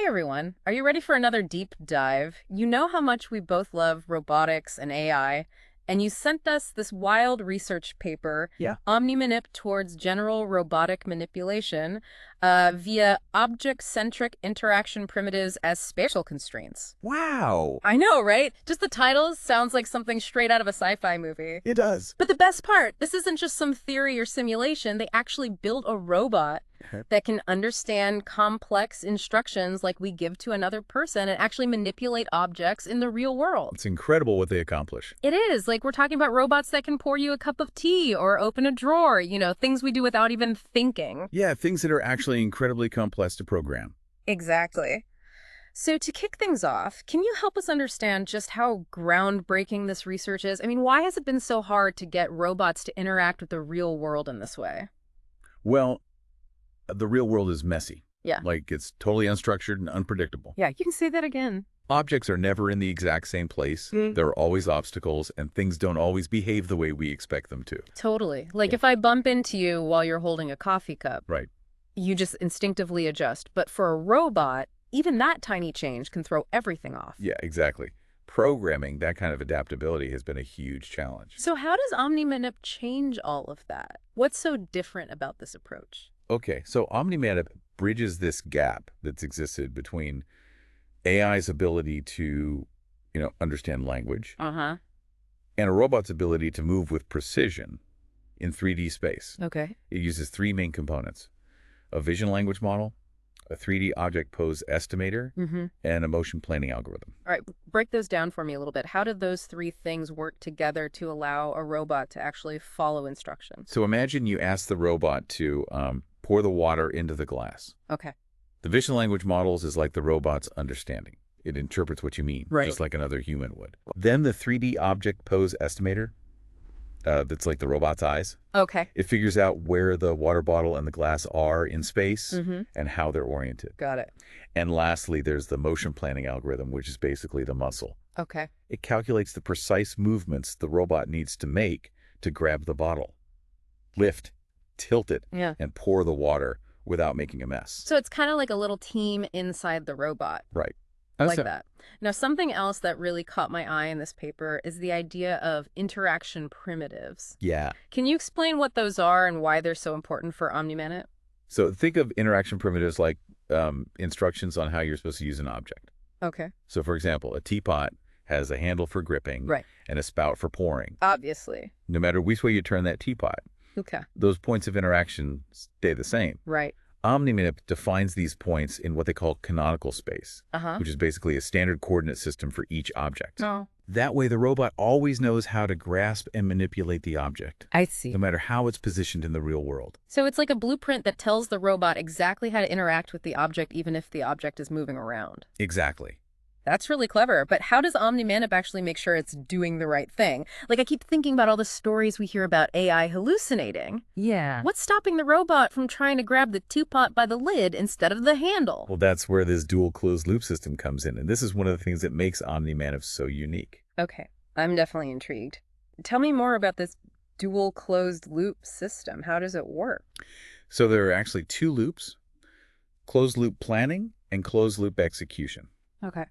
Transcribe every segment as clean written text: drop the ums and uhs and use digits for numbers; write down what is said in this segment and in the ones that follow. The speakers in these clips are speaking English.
Hey everyone, are you ready for another deep dive? You know how much we both love robotics and AI, and you sent us this wild research paper, Yeah. OmniManip towards general robotic manipulation via object-centric interaction primitives as spatial constraints. Wow. I know, right? Just the title sounds like something straight out of a sci-fi movie. It does. But the best part, this isn't just some theory or simulation. They actually built a robot that can understand complex instructions like we give to another person and actually manipulate objects in the real world. It's incredible what they accomplish. It is. Like, we're talking about robots that can pour you a cup of tea or open a drawer, things we do without even thinking. Yeah, things that are actually incredibly complex to program. Exactly. So to kick things off, can you help us understand just how groundbreaking this research is? I mean, why has it been so hard to get robots to interact with the real world in this way? Well, the real world is messy. Yeah. Like, it's totally unstructured and unpredictable. Yeah, you can say that again. Objects are never in the exact same place. There are always obstacles, and things don't always behave the way we expect them to. Totally. Like if I bump into you while you're holding a coffee cup, Right. you just instinctively adjust. But for a robot, even that tiny change can throw everything off. Yeah, exactly. Programming that kind of adaptability has been a huge challenge. So how does OmniManip change all of that? What's so different about this approach? Okay, so OmniManip bridges this gap that's existed between AI's ability to, understand language Uh-huh. and a robot's ability to move with precision in 3D space. Okay. It uses three main components: a vision language model, a 3D object pose estimator, and a motion planning algorithm. All right, break those down for me a little bit. How did those three things work together to allow a robot to actually follow instructions? So imagine you ask the robot to pour the water into the glass. Okay. The vision language models is like the robot's understanding. It interprets what you mean, Right. just like another human would. Then the 3D object pose estimator, that's like the robot's eyes. Okay. It figures out where the water bottle and the glass are in space and how they're oriented. Got it. And lastly, there's the motion planning algorithm, which is basically the muscle. Okay. It calculates the precise movements the robot needs to make to grab the bottle, lift, tilt it, Yeah. and pour the water without making a mess. So it's kind of like a little team inside the robot. Right. Like that. Now, something else that really caught my eye in this paper is the idea of interaction primitives. Yeah. Can you explain what those are and why they're so important for OmniManip? So think of interaction primitives like instructions on how you're supposed to use an object. Okay. So for example, a teapot has a handle for gripping Right. and a spout for pouring. Obviously. No matter which way you turn that teapot, Okay. those points of interaction stay the same. Right. OmniManip defines these points in what they call canonical space, Uh-huh. which is basically a standard coordinate system for each object. Oh. That way, the robot always knows how to grasp and manipulate the object, I see. no matter how it's positioned in the real world. So it's like a blueprint that tells the robot exactly how to interact with the object, even if the object is moving around. Exactly. That's really clever, but how does OmniManip actually make sure it's doing the right thing? Like, I keep thinking about all the stories we hear about AI hallucinating. Yeah. What's stopping the robot from trying to grab the teapot by the lid instead of the handle? Well, that's where this dual closed loop system comes in, and this is one of the things that makes OmniManip so unique. Okay, I'm definitely intrigued. Tell me more about this dual closed loop system. How does it work? So there are actually two loops: closed loop planning and closed loop execution. Okay.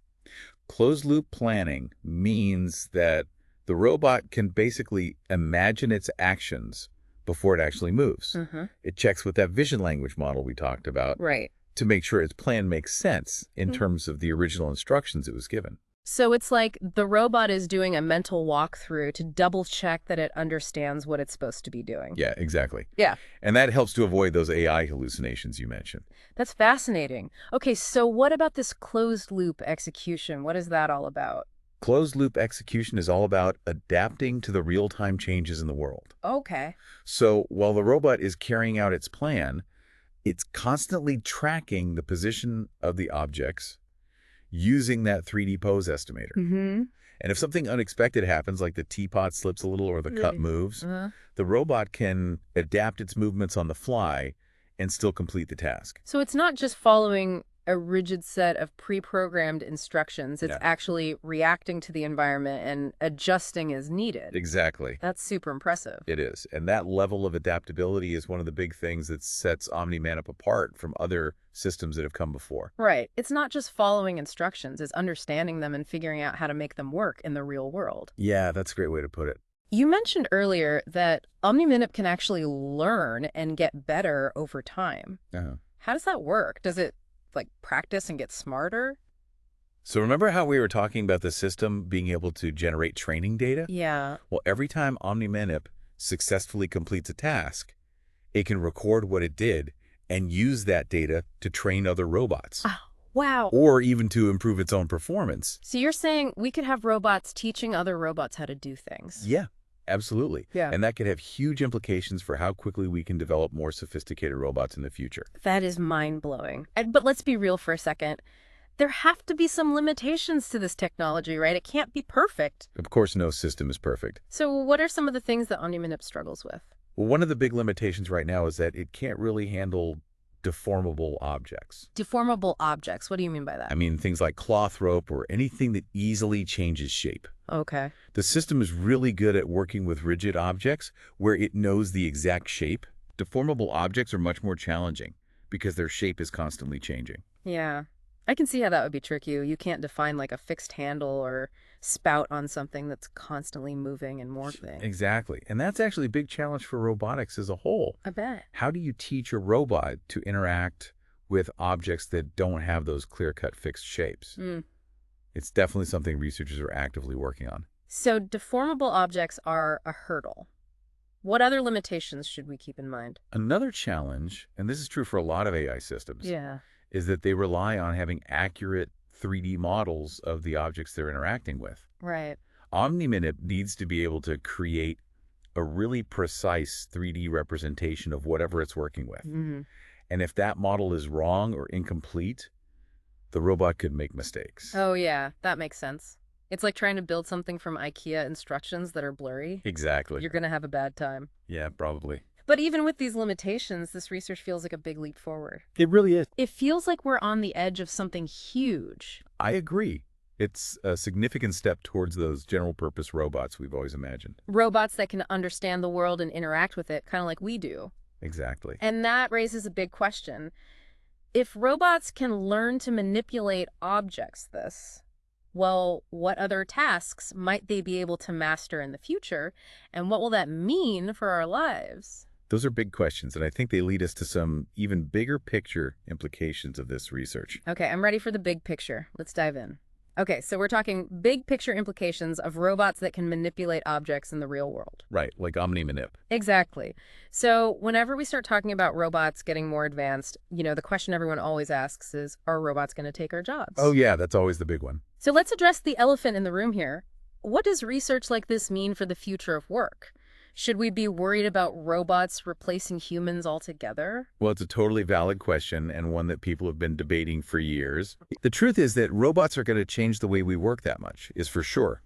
Closed loop planning means that the robot can basically imagine its actions before it actually moves. It checks with that vision language model we talked about Right. to make sure its plan makes sense in terms of the original instructions it was given. So it's like the robot is doing a mental walkthrough to double check that it understands what it's supposed to be doing. Yeah, exactly. Yeah. And that helps to avoid those AI hallucinations you mentioned. That's fascinating. Okay, so what about this closed loop execution? What is that all about? Closed loop execution is all about adapting to the real-time changes in the world. Okay. So while the robot is carrying out its plan, it's constantly tracking the position of the objects using that 3D pose estimator. And if something unexpected happens, like the teapot slips a little or the cup moves, the robot can adapt its movements on the fly and still complete the task. So it's not just following a rigid set of pre-programmed instructions. It's Yeah. actually reacting to the environment and adjusting as needed. Exactly. That's super impressive. It is. And that level of adaptability is one of the big things that sets OmniManip apart from other systems that have come before. Right. It's not just following instructions, it's understanding them and figuring out how to make them work in the real world. Yeah, that's a great way to put it. You mentioned earlier that OmniManip can actually learn and get better over time. Uh-huh. How does that work? Does it, like, practice and get smarter? So remember how we were talking about the system being able to generate training data? Yeah. Well, every time OmniManip successfully completes a task, it can record what it did and use that data to train other robots. Oh, wow. Or even to improve its own performance. So you're saying we could have robots teaching other robots how to do things? Yeah, absolutely. Yeah. And that could have huge implications for how quickly we can develop more sophisticated robots in the future. That is mind-blowing. But let's be real for a second. There have to be some limitations to this technology, right? It can't be perfect. Of course, no system is perfect. So what are some of the things that OmniManip struggles with? Well, one of the big limitations right now is that it can't really handle deformable objects. Deformable objects. What do you mean by that? I mean, things like cloth rope or anything that easily changes shape. Okay. The system is really good at working with rigid objects where it knows the exact shape. Deformable objects are much more challenging because their shape is constantly changing. Yeah. I can see how that would be tricky. You can't define like a fixed handle or spout on something that's constantly moving and morphing. Exactly. And that's actually a big challenge for robotics as a whole. I bet. How do you teach a robot to interact with objects that don't have those clear-cut fixed shapes? It's definitely something researchers are actively working on. So deformable objects are a hurdle. What other limitations should we keep in mind? Another challenge, and this is true for a lot of AI systems, Yeah. is that they rely on having accurate 3D models of the objects they're interacting with. Right. OmniManip needs to be able to create a really precise 3D representation of whatever it's working with. And if that model is wrong or incomplete, the robot could make mistakes. Oh, yeah. That makes sense. It's like trying to build something from IKEA instructions that are blurry. Exactly. You're going to have a bad time. Yeah, probably. But even with these limitations, this research feels like a big leap forward. It really is. It feels like we're on the edge of something huge. I agree. It's a significant step towards those general-purpose robots we've always imagined. Robots that can understand the world and interact with it, kind of like we do. Exactly. And that raises a big question. If robots can learn to manipulate objects well, what other tasks might they be able to master in the future? And what will that mean for our lives? Those are big questions, and I think they lead us to some even bigger picture implications of this research. Okay, I'm ready for the big picture. Let's dive in. Okay, so we're talking big picture implications of robots that can manipulate objects in the real world. Right, like OmniManip. Exactly. So whenever we start talking about robots getting more advanced, the question everyone always asks is, are robots going to take our jobs? Oh yeah, that's always the big one. So let's address the elephant in the room here. What does research like this mean for the future of work? Should we be worried about robots replacing humans altogether? Well, it's a totally valid question and one that people have been debating for years. The truth is that robots are going to change the way we work that much, is for sure.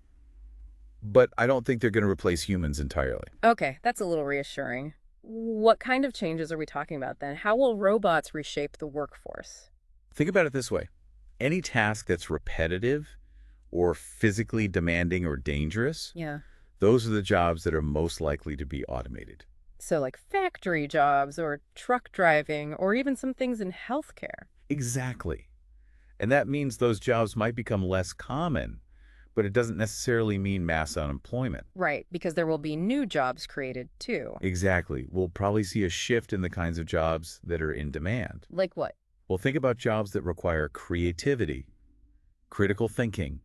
But I don't think they're going to replace humans entirely. Okay, that's a little reassuring. What kind of changes are we talking about then? How will robots reshape the workforce? Think about it this way. Any task that's repetitive or physically demanding or dangerous, Yeah. those are the jobs that are most likely to be automated. So like factory jobs or truck driving or even some things in healthcare. Exactly. And that means those jobs might become less common, but it doesn't necessarily mean mass unemployment. Right, because there will be new jobs created too. Exactly. We'll probably see a shift in the kinds of jobs that are in demand. Like what? Well, think about jobs that require creativity, critical thinking,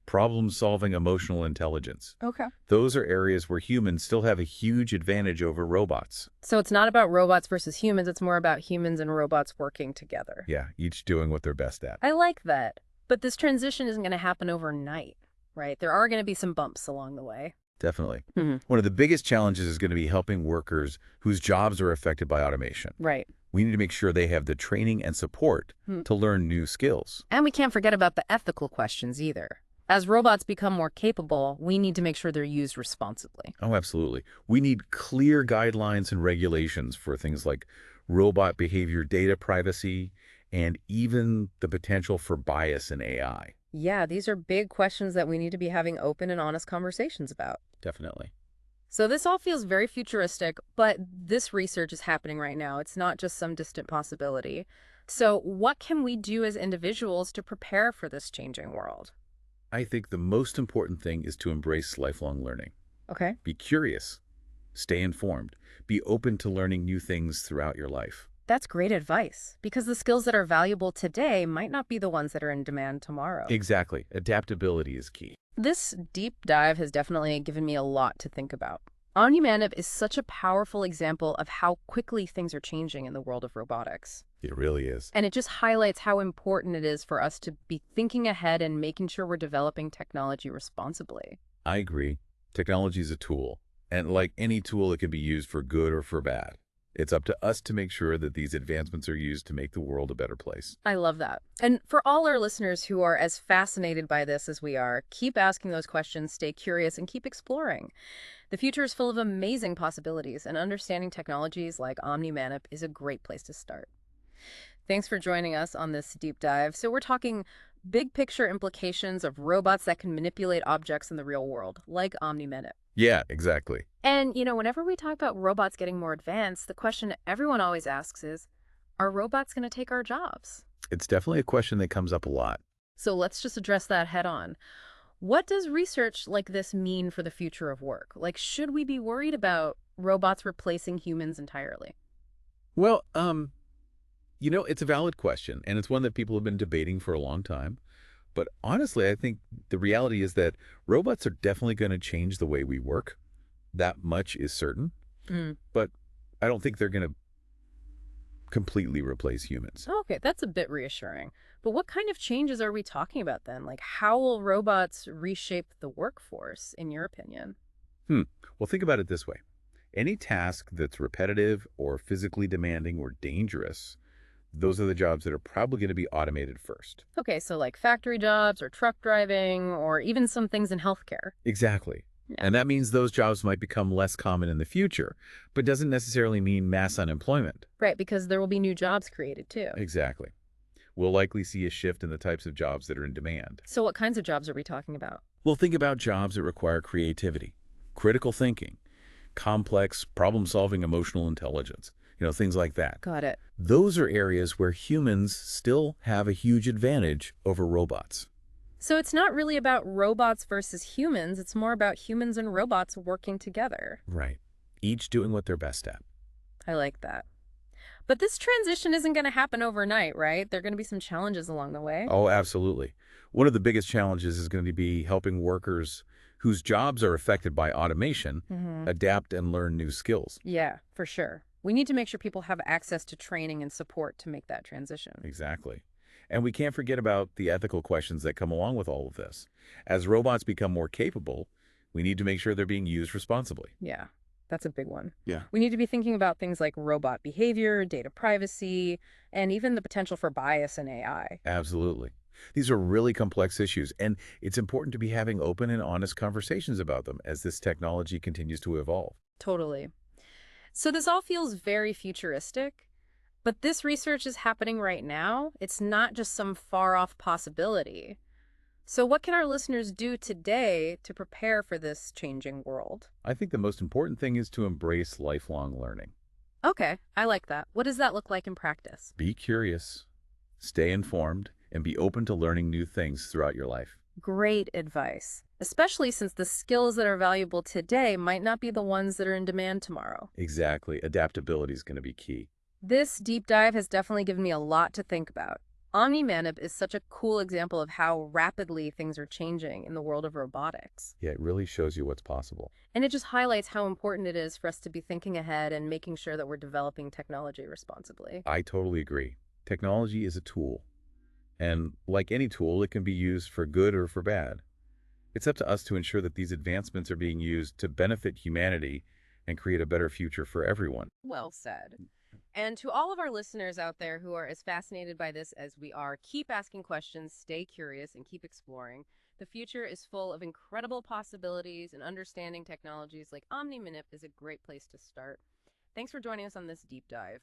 problem-solving emotional intelligence. Okay. Those are areas where humans still have a huge advantage over robots. So it's not about robots versus humans, it's more about humans and robots working together. Yeah, each doing what they're best at. I like that. But this transition isn't going to happen overnight, right? There are going to be some bumps along the way. Definitely. Mhm. One of the biggest challenges is going to be helping workers whose jobs are affected by automation. Right. We need to make sure they have the training and support to learn new skills. And we can't forget about the ethical questions either. As robots become more capable, we need to make sure they're used responsibly. Oh, absolutely. We need clear guidelines and regulations for things like robot behavior data privacy and even the potential for bias in AI. Yeah, these are big questions that we need to be having open and honest conversations about. Definitely. So this all feels very futuristic, but this research is happening right now. It's not just some distant possibility. So what can we do as individuals to prepare for this changing world? I think the most important thing is to embrace lifelong learning. Okay. Be curious, stay informed, be open to learning new things throughout your life. That's great advice, because the skills that are valuable today might not be the ones that are in demand tomorrow. Exactly. Adaptability is key. This deep dive has definitely given me a lot to think about. OmniManip is such a powerful example of how quickly things are changing in the world of robotics. It really is. And it just highlights how important it is for us to be thinking ahead and making sure we're developing technology responsibly. I agree. Technology is a tool, and like any tool, it can be used for good or for bad. It's up to us to make sure that these advancements are used to make the world a better place. I love that. And for all our listeners who are as fascinated by this as we are, keep asking those questions, stay curious, and keep exploring. The future is full of amazing possibilities, and understanding technologies like OmniManip is a great place to start. Thanks for joining us on this deep dive. So we're talking big picture implications of robots that can manipulate objects in the real world, like OmniManip. Yeah, exactly. And, whenever we talk about robots getting more advanced, the question everyone always asks is, are robots going to take our jobs? It's definitely a question that comes up a lot. So let's just address that head on. What does research like this mean for the future of work? Like, should we be worried about robots replacing humans entirely? Well, it's a valid question, and it's one that people have been debating for a long time. But honestly, I think the reality is that robots are definitely going to change the way we work. That much is certain. Mm. But I don't think they're going to completely replace humans. Okay, that's a bit reassuring. But what kind of changes are we talking about then? Like, how will robots reshape the workforce, in your opinion? Well, think about it this way. Any task that's repetitive or physically demanding or dangerous, those are the jobs that are probably going to be automated first. Okay, so like factory jobs or truck driving or even some things in healthcare. Exactly. Yeah. And that means those jobs might become less common in the future, but doesn't necessarily mean mass unemployment. Right, because there will be new jobs created too. Exactly. We'll likely see a shift in the types of jobs that are in demand. So what kinds of jobs are we talking about? We'll think about jobs that require creativity, critical thinking, complex problem-solving emotional intelligence, things like that. Got it. Those are areas where humans still have a huge advantage over robots. So it's not really about robots versus humans, it's more about humans and robots working together. Right. Each doing what they're best at. I like that. But this transition isn't going to happen overnight, right? There are going to be some challenges along the way. Oh, absolutely. One of the biggest challenges is going to be helping workers whose jobs are affected by automation adapt and learn new skills. Yeah, for sure. We need to make sure people have access to training and support to make that transition. Exactly. And we can't forget about the ethical questions that come along with all of this. As robots become more capable, we need to make sure they're being used responsibly. Yeah, that's a big one. Yeah. We need to be thinking about things like robot behavior, data privacy, and even the potential for bias in AI. Absolutely. These are really complex issues, and it's important to be having open and honest conversations about them as this technology continues to evolve. Totally. So this all feels very futuristic, but this research is happening right now. It's not just some far-off possibility. So what can our listeners do today to prepare for this changing world? I think the most important thing is to embrace lifelong learning. Okay, I like that. What does that look like in practice? Be curious, stay informed, and be open to learning new things throughout your life. Great advice, especially since the skills that are valuable today might not be the ones that are in demand tomorrow. Exactly. Adaptability is going to be key. This deep dive has definitely given me a lot to think about. OmniManip is such a cool example of how rapidly things are changing in the world of robotics. Yeah, it really shows you what's possible. And it just highlights how important it is for us to be thinking ahead and making sure that we're developing technology responsibly. I totally agree. Technology is a tool. And like any tool, it can be used for good or for bad. It's up to us to ensure that these advancements are being used to benefit humanity and create a better future for everyone. Well said. And to all of our listeners out there who are as fascinated by this as we are, keep asking questions, stay curious, and keep exploring. The future is full of incredible possibilities, and understanding technologies like OmniManip is a great place to start. Thanks for joining us on this deep dive.